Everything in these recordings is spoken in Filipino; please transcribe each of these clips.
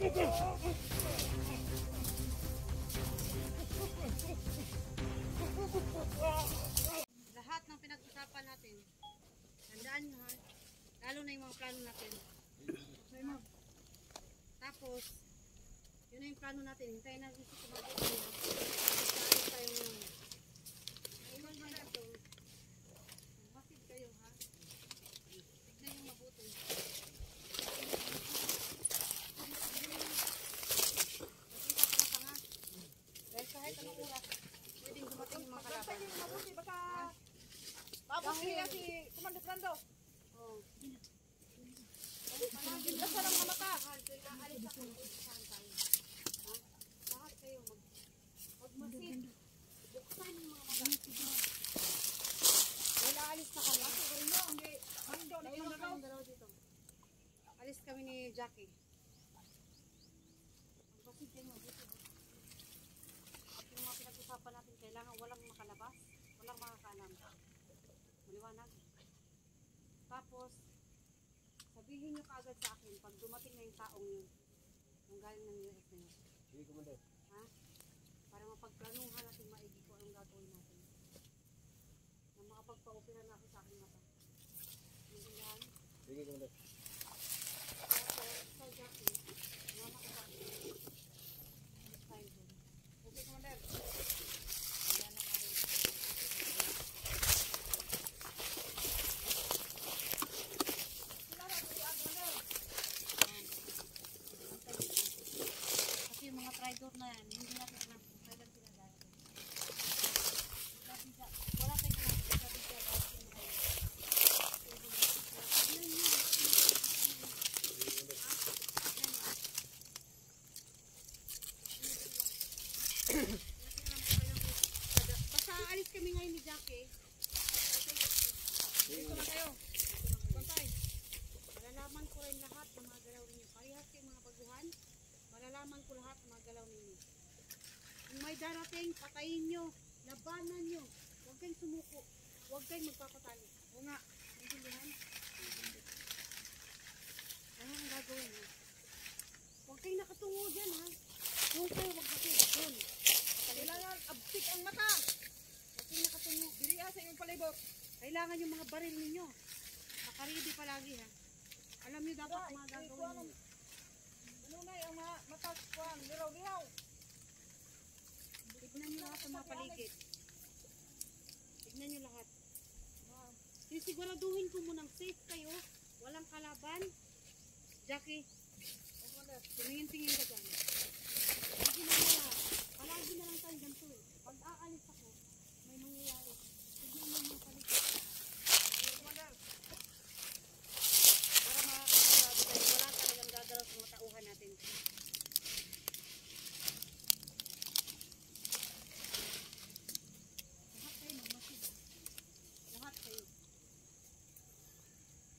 Lahat ng pinag-usapan natin, tandaan nyo ha, lalo na yung mga plano natin. Tapos, yun na yung plano natin. Hintayin natin sa kumagot nila. Tapos tayo muna. Iwan mo na ito. Masid kayo ha. Tignan yung mabuti. Nakita ko na tanga. Dahil kahit anong oras, pwedeng dumating yung mga kalaban. Mabuti baka tapos siya si Commander Brando. Oo. Nasa lang mga mata. Aalis ako, saan tayo? Ha? Lahat kayo magmasid. Buksan yung mga mata. Wala, alis na kami. Ako rin mo, hindi. Mando, Naiwan kayong dalawa dito. Alis kami ni Jackie. Magmasid kayo mabuti. Yung mga pinag-usapan natin, kailangan walang makalabas, walang makakalam. Maliwanag. Tapos, sabihin nyo kaagad sa akin pag dumating na yung taong yun. Yung galing ng US na yun. Sige, Commander. Ha? Para mapagplanuhan natin maigi ko anong gagawin natin. Na makapagpa-opera na ako sa aking mata. Hindi yan. Sige, Commander. Tapos, sa Jackie, mama ko sa akin. Alis tayo dun. Okay, Commander. Ayan na karin. Kasi yung mga tridor na yan, hindi natin alam kung kailan sila darating. Wala tayong alam kung sabi siya darating kayo. Basta alis kami ngayon ni Jackie. Dito na kayo. Bantay. Malalaman ko rin lahat ng mga galaw ninyo. Parehas kayong mga baguhan. Malalaman ko lahat ng mga galaw ninyo. Kung may darating, patayin nyo. Labanan nyo. Huwag kayong sumuko. Huwag kayong magpapatali. O nga, naguluhan. Ano ang gagawin ha? Huwag kayong nakatungo dyan ha. Huwag kayo magpatid. Doon. Kailangan abtik ang mata. Huwag kayong nakatungo. Diriya sa inyong palibot. Kailangan yung mga baril ninyo. Makaridi palagi ha. Alam nyo dapat mga gagawin ninyo. Manunay ang mga mata. Kuhan, liraw-liraw. Tignan nyo lahat ng mga paligid. Tignan nyo lahat. Sisiguraduhin ko munang safe kayo. Walang kalaban. Jackie, tumingin-tingin ka dyan. Palagi na lahat. Palagi na lang tayo ganito eh. Pag aalis ako, may mangyayari. Tignan nyo yung paligid. Commander. Para makasigurado kayo, wala talagang gagalaw sa matauhan natin. Lahat kayo magmasid. Lahat kayo.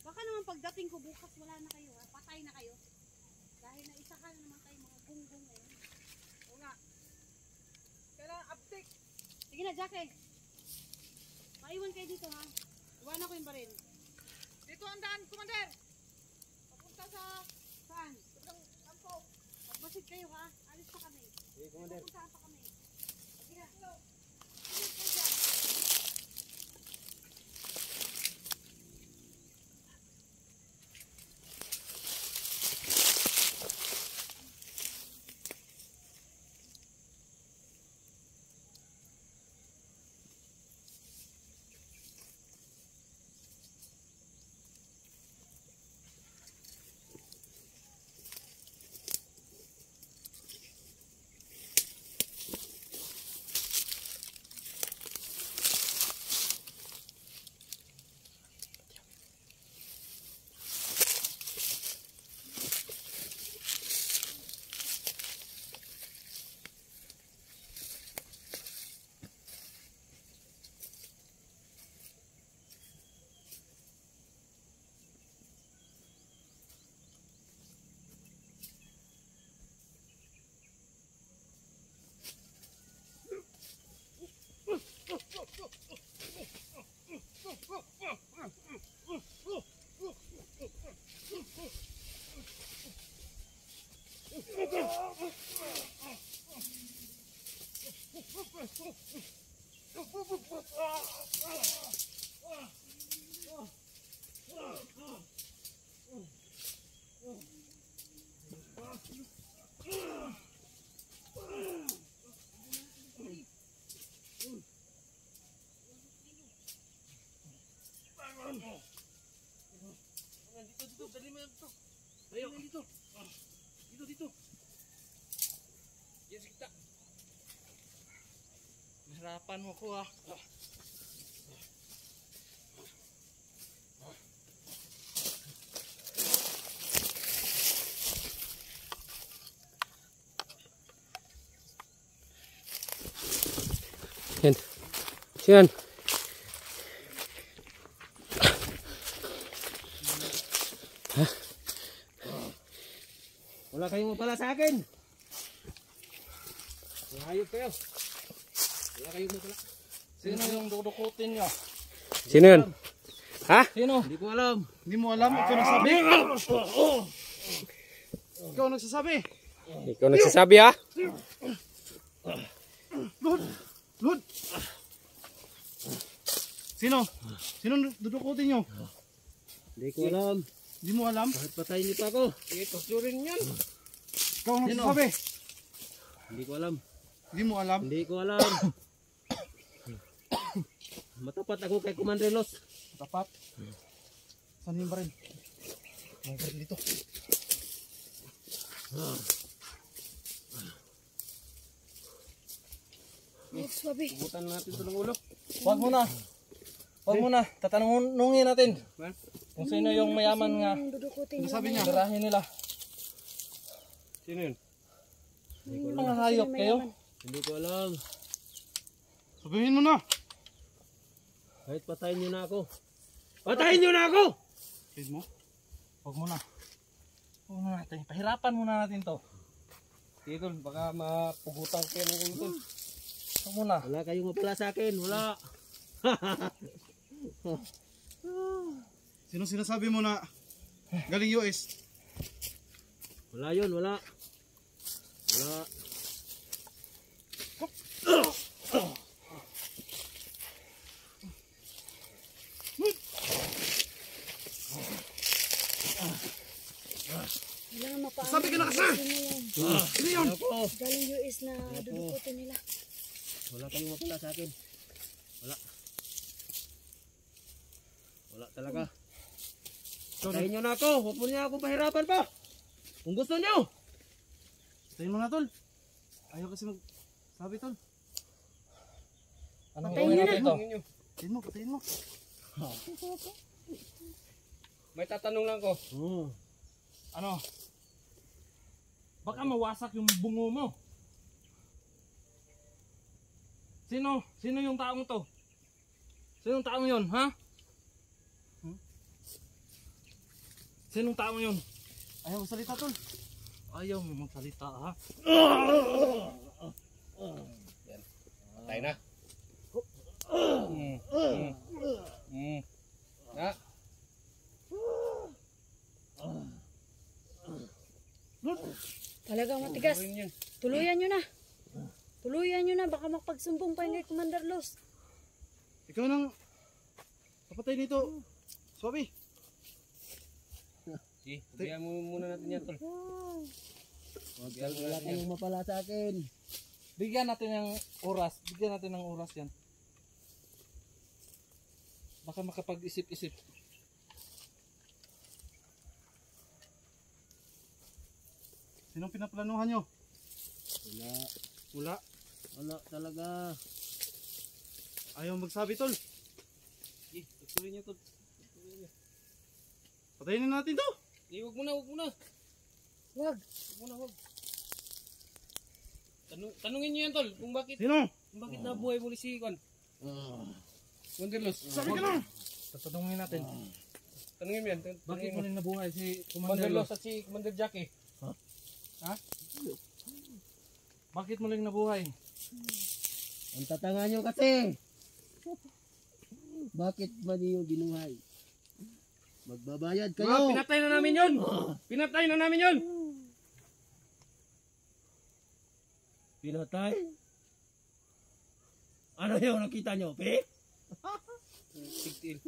Baka naman pagdating ko bukas wala na kayo ha. Patay na kayo. Dahil naisahan na naman kayo mga gunggong ngayon. O nga. Kailangan abtik. Sige na, Jackie. Maiwan kayo dito ha. Iwanan ko yung baril. Dito ang daan, Commander. Papunta sa Saan? isang kampo. Magmasid kayo ha. Alis pa kami. Sige, Commander. Pupuntaan pa kami. Sige na. Hello. Ingat kayo dyan. Dito, dali mo yan dito. Ayo, dito. Dito. Yes, kita. Harapan mo ko ah. Yan. Yan. Wala kayong mapala sa akin. Hayop kayo. Wala kayong mapala. Sino yung dudukutin nyo? Sino yun? Ha? Sino? Hindi ko alam. Hindi mo alam, ikaw nagsasabi. Ikaw nagsasabi. Ikaw nagsasabi ha? Lord. Sino? Sino dudukutin nyo? Hindi ko alam. Hindi mo alam? Bakit patayin niyo pa ako? Sige, tusurin yan. Ikaw nagsasabi. Hindi ko alam. Hindi mo alam? Hindi ko alam. Matapat ako kay Commander Los. Tapat. Saan yung baril? May baril dito. Pugutan natin ito ng ulo. Huwag muna. Huwag muna. Tatanungin natin. Kung sino yung mayaman nga. Ano sabi niya? Garahin nila. Sino yun? Mga hayop kayo? Hindi ko alam. Sabihin mo na. Kahit patayin nyo na ako. Patayin nyo na ako! Sabihin mo? Huwag mo na. Huwag muna natin. Pahirapan muna natin to. Sige tol, baka mapugutan kayo ng ulo tol. Huwag muna. Wala kayong mapala sa akin. Wala. Sino sinasabi mo na galing US? Wala yun, wala. Wala. Kailangan mapaano. Sabi ka na kasi! Sino yun? Ako. Galing US na dudukutin nila. Wala kayong mapala sa akin. Wala. Wala talaga. Patayin nyo na ako. Huwag mo niya ako pahirapan pa. Kung gusto nyo. Patayin mo na, tol. Ayaw kasi sabi, tol. Anong Patayin gawin nyo natin na. ito? Patayin mo. May tatanong lang ko. Ano? Baka mawasak yung bungo mo. Sino? Sino yung taong to? Sinong taong yon, ha? Sinong taong yon? Ayaw magsalita, tol. Ayaw mo magsalita, ha? Patay na. Ha? Talagang matigas. Tuluyan nyo na. Tuluyan nyo na. Baka makapagsumbong pa yung kay Commander Los. Ikaw nang papatay nito. Swabe. Sige, bigyan mo muna natin yan, tol. Wala kayong mapala sa akin. Bigyan natin ng oras. Bigyan natin ng oras yan. Baka makapag-isip-isip. Sinong pinaplanuhan nyo? Wala. Wala. Wala talaga. Ayaw magsabi, tol. Sige, tutuloy niyo, tol. Patayin na natin to. Huwag muna, huwag muna. Wag. Huwag muna, huwag. Tanungin niyo yan, tol. Kung bakit nabuhay muli si Juan. Wanderlos. Sabi ka na. Tatanungin natin. Tanungin mo yan. Bakit muling nabuhay si Commander Los at si Commander Jackie? Ha? Bakit muling nabuhay? Ang tatanga nyo kasi. Bakit ba niyo binuhay? Magbabayad kayo. Pinatay na namin yun! Pinatay na namin yun! Pinatay? Ano yung nakita nyo, Pe? Tigtil.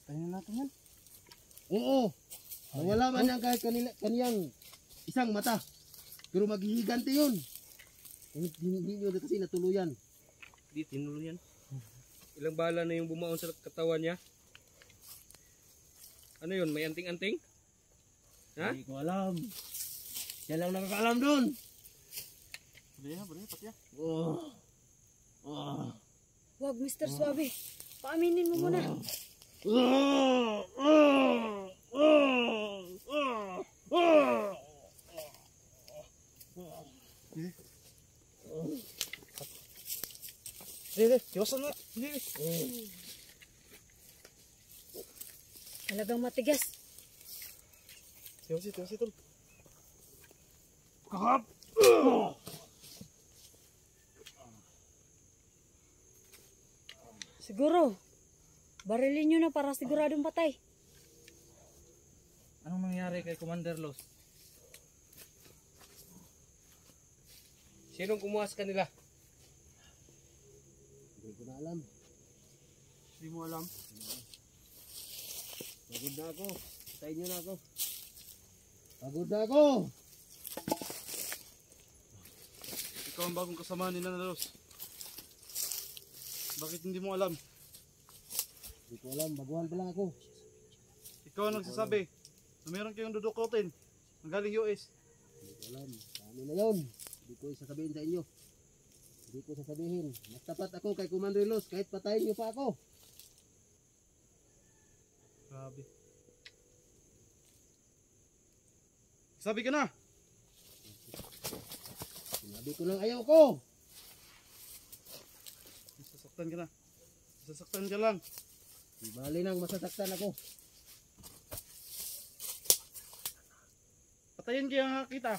Tayin na natin yan. Oo. Nawala man ang kahit kaniyang isang mata. Pero maghihiganti yun. Hindi nyo kasi natuluyan. Di tinulo yan. Ilang bala na yung bumaon sa katawan niya? Ano yun? May anting-anting? Ha? Hindi ko alam. Siya lang nakakaalam doon. Bali, pati ya. Oh. Oh. Wag, Mr. Suave. Paaminin mo muna. Sige, iwasan na. Sige. Talagang matigas. Tiwasi tol. Kahap. Siguro. Barilin nyo na para siguradong patay. Anong nangyari kay Commander Los? Sinong kumuha sa kanila? Hindi ko na alam. Hindi mo alam. Pagod na ako. Sa inyo na ako. Pagod na ako. Ikaw ang bagong kasama ni Nana Los. Bakit hindi mo alam? Hindi ko alam. Baguhan pa lang ako. Ikaw ang nagsasabi na meron kayong dudukotin ng galing US. Hindi ko alam. Paano na yun? Hindi ko sasabihin sa inyo. Hindi ko sasabihin. Mas tapat ako kay Commander Los kahit patayin niyo pa ako. Grabe. Sabi ka na. Sinabi ko lang ayaw ko. Sasaktan ka na. Sasaktan ka lang. Di bali nang masasaktan ako. Patayin kaya kita.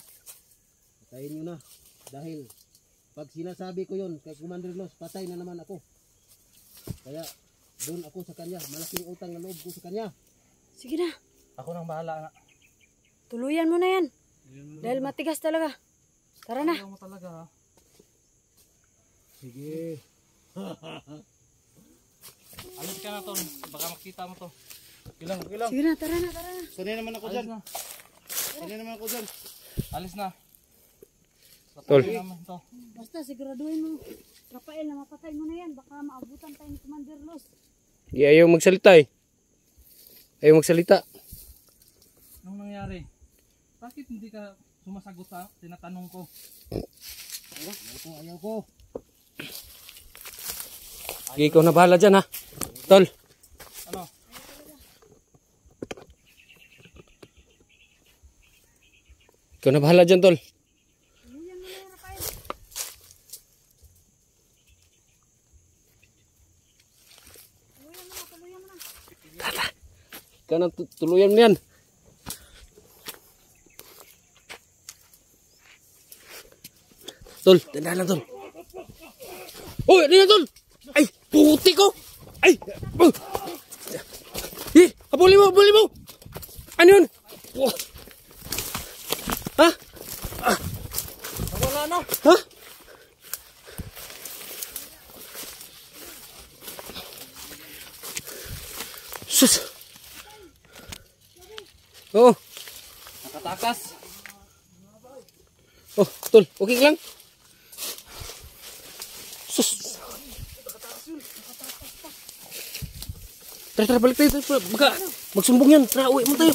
Patayin niyo na. Dahil pag sinasabi ko yon kay Commander Los, patay na naman ako. Kaya doon ako sa kanya. Malaking utang na loob ko sa kanya. Sige na. Ako nang bahala nga. Tuluyan mo na yan. Dahil matigas talaga. Tara na. Ayaw mo talaga ha. Sige. Alis ka na Tol. Baka makita mo to. Ilang. Sige na, tara na. Sanay naman ako Alis dyan. na. Sanay naman ako dyan. Alis na. Tol. Patayin naman to. Basta siguraduhin mo. Rafael na mapatay mo na yan. Baka maabutan tayo ni Commander Los. Di ayaw magsalita eh. Ayaw magsalita. Anong nangyari? Bakit hindi ka sumasagot sa tinatanong ko? Ayaw ko. Sige, ikaw na bahala dyan ha. Tol. Ano? Ikaw na bahala dyan, Tol. Tuluyan mo na yan, Rafael. Tuluyan mo na. Ikaw na tuluyan mo yan. Tol, tanda lang, Tol. Uy, ano yan, Tol? Ay, puti ko. Ay, habulin mo, habulin mo. Ano yun? Ha? Wala na. Ha? Sus. Oo. Nakatakas. Oh, Tol, okay ka lang? Sus. Tara, balik tayo. Baka magsumbong yan. Tara, uwi mo tayo.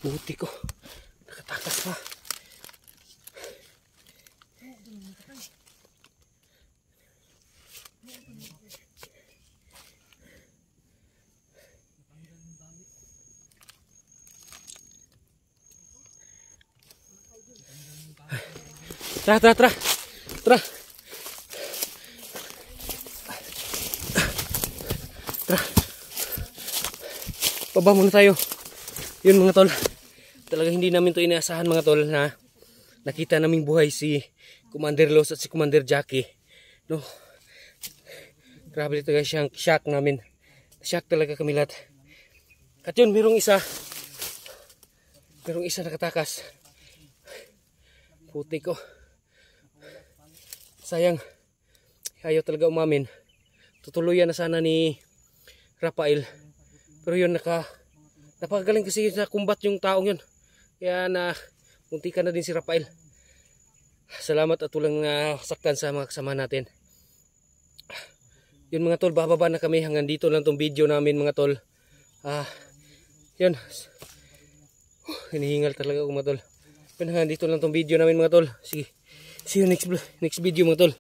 Buti ko. Nakatakas pa. Tara. Tara. Baba muna tayo. Yun mga tol. Talaga hindi namin to inaasahan mga tol na nakita naming buhay si Commander Los at si Commander Jackie. No. Grabe ito guys, siyang shock namin. Shock talaga kami lahat. At yun, merong isa nakatakas. Puti ko. Sayang. Ayaw talaga umamin. Tutuluyan na sana ni Rafael. Pero yun, napakagaling kasi yun sa kumbat yung taong yun. Kaya muntikan na din si Rafael. Salamat at walang saktan sa mga kasama natin. Yun mga tol, bababa na kami. Hanggang dito lang tong video namin mga tol. Yun. Hinihingal talaga ako mga tol. Yun, hanggang dito lang tong video namin mga tol. Sige. See you next video mga tol.